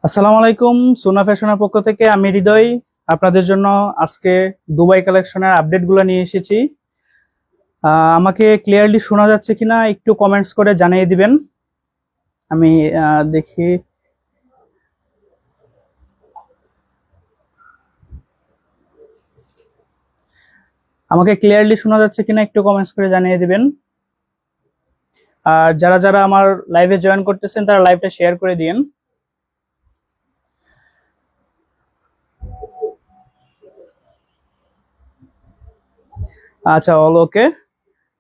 আসসালামু আলাইকুম। সোনা ফ্যাশনের পক্ষ থেকে আমি হৃদয় আপনাদের জন্য আজকে দুবাই কালেকশনের আপডেটগুলো নিয়ে এসেছি। আমাকে ক্লিয়ারলি শোনা যাচ্ছে কিনা একটু কমেন্টস করে জানিয়ে দিবেন। আমি দেখি। আমাকে ক্লিয়ারলি শোনা যাচ্ছে কিনা একটু কমেন্টস করে জানিয়ে দিবেন। আর যারা যারা আমার লাইভে জয়েন করতেছেন তারা লাইভটা শেয়ার করে দিন। আচ্ছা, অল ওকে।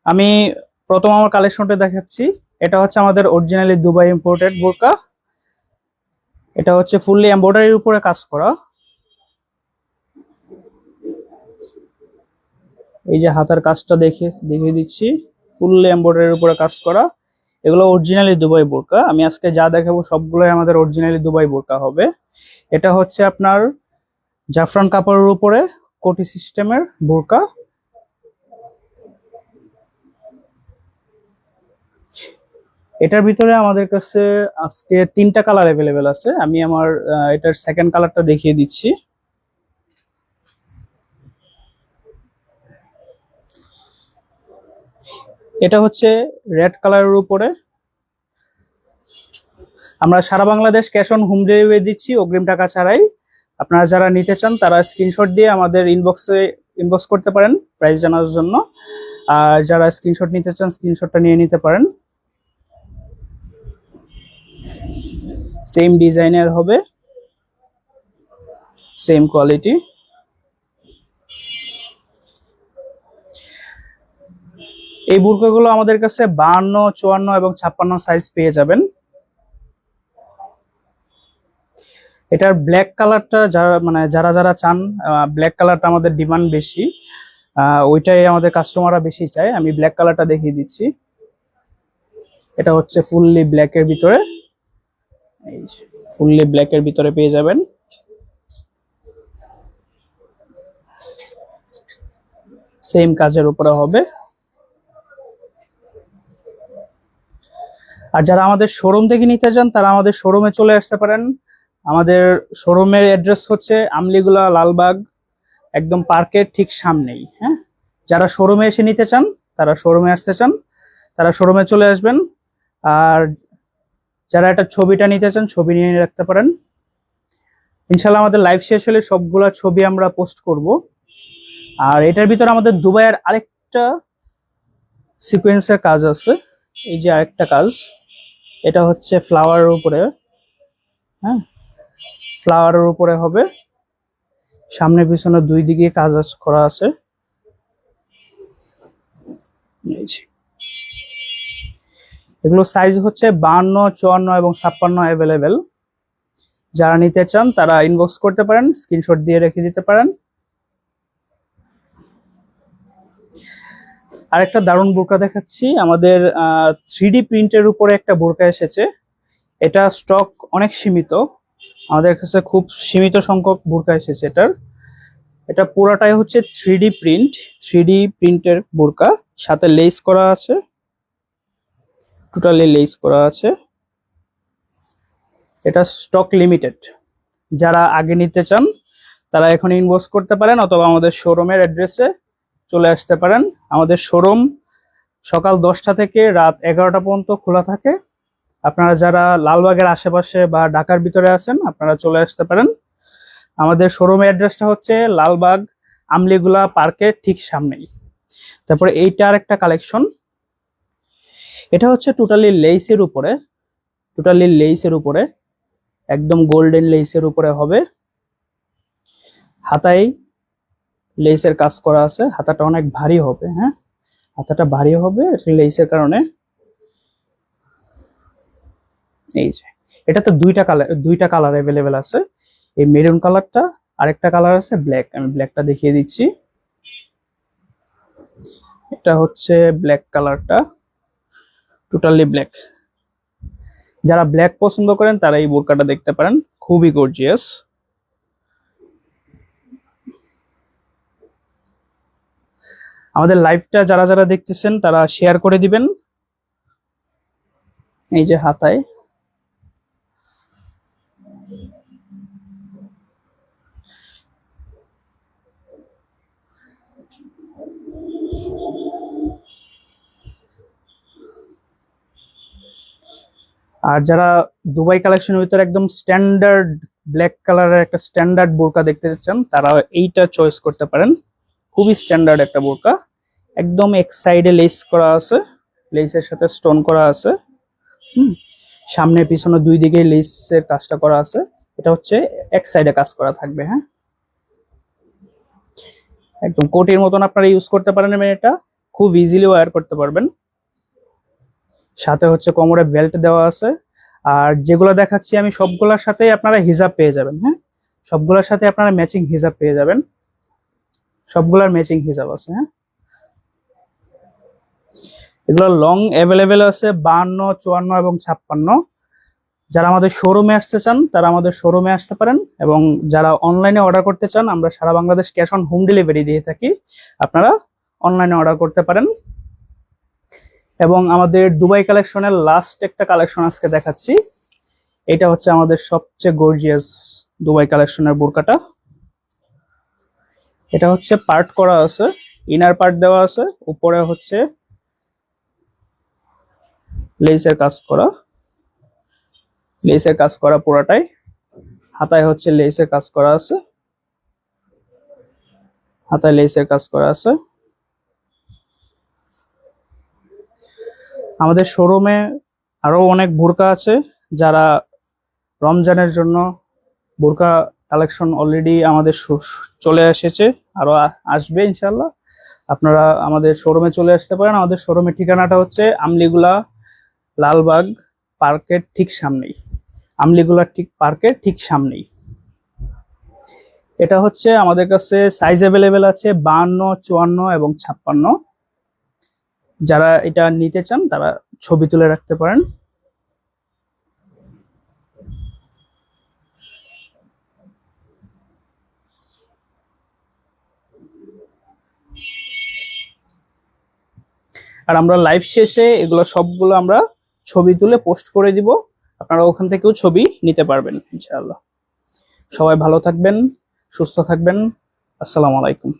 আমি প্রথম আমার কালেকশনটা দেখাচ্ছি। এটা হচ্ছে আমাদের অরিজিনালি দুবাই ইম্পোর্টেড বোরকা। এটা হচ্ছে ফুললি এমব্রয়ডারির উপরে কাজ করা। এই যে হাতার কাজটা দেখিয়ে দিচ্ছি, ফুললি এমব্রয়ডারির উপরে কাজ করা। এগুলো অরিজিনালি দুবাই বোরকা। আমি আজকে যা দেখাবো সবগুলোই আমাদের অরিজিনালি দুবাই বোরকা হবে। এটা হচ্ছে আপনার জাফরান কাপড়ের উপরে কোটি সিস্টেমের বোরকা। এটার ভিতরে আমাদের কাছে আজকে তিনটা কালার অ্যাভেলেবেল আছে। আমি আমার এটার সেকেন্ড কালারটা দেখিয়ে দিচ্ছি। এটা হচ্ছে রেড কালারের উপরে। আমরা সারা Bangladesh cash on home delivery দিচ্ছি অগ্রিম টাকা ছাড়াই। আপনারা যারা নিতে চান তারা স্ক্রিনশট দিয়ে আমাদের ইনবক্স করতে পারেন প্রাইস জানার জন্য। আর যারা স্ক্রিনশট নিতে চান স্ক্রিনশটটা নিয়ে নিতে পারেন। সেম ডিজাইনের হবে, সেম কোয়ালিটি। এই বুরকাগুলো আমাদের কাছে 52, 54 এবং 56 সাইজ পেয়ে যাবেন। এটার ব্ল্যাক কালারটা যারা যারা চান, ব্ল্যাক কালারটা আমাদের ডিমান্ড বেশি। ওইটাই আমাদের কাস্টমাররা বেশি চায়। আমি ব্ল্যাক কালারটা দেখিয়ে দিচ্ছি। এটা হচ্ছে ফুললি ব্ল্যাকের ভিতরে। এই যে ফুললি ব্ল্যাকের ভিতরে পেয়ে যাবেন। সেম কাজের উপরে হবে। আর যারা আমাদের শোরুম থেকে নিতে চান তারা আমাদের শোরুমে চলে আসতে পারেন। আমাদের শোরুমের অ্যাড্রেস হচ্ছে আমলিগুলা লালবাগ, একদম পার্কের ঠিক সামনেই। হ্যাঁ, যারা শোরুমে এসে নিতে চান তারা শোরুমে আসতে চান তারা শোরুমে চলে আসবেন। আর যারা একটা ছবিটা নিতে চান ছবি নিয়ে রাখতে পারেন। ইনশাল্লাহ আমাদের লাইভ শেষ হলে সবগুলা ছবি আমরা পোস্ট করব। আর এটার ভিতরে আমাদের দুবাইয়ের আরেকটা সিকোয়েন্সের কাজ আছে। এই যে আরেকটা কাজ, এটা হচ্ছে ফ্লাওয়ারের উপরে। হ্যাঁ, ফ্লাওয়ারের উপরে হবে। সামনে পিছনে দুই দিকে কাজ করা আছে। এই যে এগুলো সাইজ হচ্ছে 52, 54 এবং 56 অ্যাভেলেবেল। যারা নিতে চান তারা ইনবক্স করতে পারেন, স্ক্রিনশট দিয়ে রেখে দিতে পারেন। আরেকটা দারুণ বোরকা দেখাচ্ছি। আমাদের 3D প্রিন্টের উপরে একটা বোরকা এসেছে। এটা স্টক অনেক সীমিত, আমাদের কাছে খুব সীমিত সংখ্যক বোরকা এসেছে এটা পুরাটাই হচ্ছে 3D প্রিন্টের বোরকা, সাথে লেস করা আছে, টোটালি লেস করা আছে। এটা স্টক লিমিটেড। যারা আগে নিতে চান তারা এখন ইনবক্স করতে পারেন অথবা আমাদের শোরুমের অ্যাড্রেসে চলে আসতে পারেন। আমাদের শোরুম সকাল 10টা থেকে রাত 11টা পর্যন্ত খোলা থাকে। আপনারা যারা লালবাগের আশেপাশে বা ঢাকার ভিতরে আছেন আপনারা চলে আসতে পারেন। আমাদের শোরুমের অ্যাড্রেসটা হচ্ছে লালবাগ আমলিগুলা পার্কের ঠিক সামনেই। তারপরে এইটা আরেকটা কালেকশন। এটা হচ্ছে টোটালি লেইসের উপরে একদম গোল্ডেন লেইসের উপরে হবে। হাতায় লেইসের কাজ করা আছে। হাতাটা অনেক ভারী হবে। হ্যাঁ, হাতাটা ভারী হবে লেইসের কারণে। এই যে এটা তো দুইটা কালার অ্যাভেলেবেল আছে। এই মেরুন কালারটা, আরেকটা কালার আছে ব্ল্যাক। আমি ব্ল্যাকটা দেখিয়ে দিচ্ছি। এটা হচ্ছে ব্ল্যাক কালারটা, টোটালি ব্ল্যাক। যারা ব্ল্যাক পছন্দ করেন তারা এই বোরকাটা দেখতে পারেন, খুবই গর্জিয়াস। আমাদের লাইভটা যারা যারা দেখতেছেন তারা শেয়ার করে দিবেন। এই যে হাতায় আর যারা দুবাই কালেকশনের ভিতরে একদম স্ট্যান্ডার্ড ব্ল্যাক কালারের একটা স্ট্যান্ডার্ড বোরকা দেখতে চাচ্ছেন, তারা এইটা চয়েস করতে পারেন। খুবই স্ট্যান্ডার্ড একটা বোরকা, একদম এক সাইডে লেস করা আছে, লেসের সাথে স্টোন করা আছে। সামনে পিছনে দুই দিকে লেসের কাজটা করা আছে। এটা হচ্ছে এক সাইডে কাজ করা থাকবে। হ্যাঁ, একদম কোটির মতন আপনারা ইউজ করতে পারেন। এটা খুব ইজিলি ওয়্যার করতে পারবেন। সাথে হচ্ছে কোমরে বেল্ট দেওয়া আছে। আর যেগুলো দেখাচ্ছি আমি সবগুলোর সাথে আপনারা হিজাব পেয়ে যাবেন। হ্যাঁ, সবগুলোর সাথে আপনারা ম্যাচিং হিজাব পেয়ে যাবেন। সবগুলার ম্যাচিং হিজাব আছে। হ্যাঁ, এগুলো লং অ্যাভেলেবেল আছে 52, 54 এবং 56। যারা আমাদের শোরুমে আসতে চান তারা আমাদের শোরুমে আসতে পারেন, এবং যারা অনলাইনে অর্ডার করতে চান আমরা সারা Bangladesh cash on home delivery দিয়ে থাকি, আপনারা অনলাইনে অর্ডার করতে পারেন। এবং আমাদের দুবাই কালেকশনের লাস্ট একটা কালেকশন আজকে দেখাচ্ছি। এটা হচ্ছে আমাদের সবচেয়ে গর্জিয়াস দুবাই কালেকশনের বোরকাটা। এটা হচ্ছে পার্ট করা আছে, ইনার পার্ট দেওয়া আছে, উপরে হচ্ছে লেসের কাজ করা, লেসের কাজ করা পুরাটাই। হাতায় হচ্ছে লেসের কাজ করা আছে, হাতায় লেসের কাজ করা আছে। আমাদের শোরুমে আরো অনেক বোরকা আছে। যারা রমজানের জন্য বোরকা কালেকশন অলরেডি আমাদের চলে এসেছে, আরো আসবে ইনশাল্লাহ। আপনারা আমাদের শোরুমে চলে আসতে পারেন। আমাদের শোরুমের ঠিকানাটা হচ্ছে আমলিগুলা লালবাগ পার্কের ঠিক সামনেই, আমলিগুলা ঠিক পার্কের ঠিক সামনেই। এটা হচ্ছে আমাদের কাছে সাইজ অ্যাভেলেবেল আছে 52, 54 এবং 56। যারা এটা নিতে চান তারা ছবি তুলে রাখতে পারেন। আর আমরা লাইভ শেষে এগুলো সবগুলো আমরা ছবি তুলে পোস্ট করে দিব, আপনারা ওখান থেকেও ছবি নিতে পারবেন ইনশাআল্লাহ। সবাই ভালো থাকবেন, সুস্থ থাকবেন। আসসালামু আলাইকুম।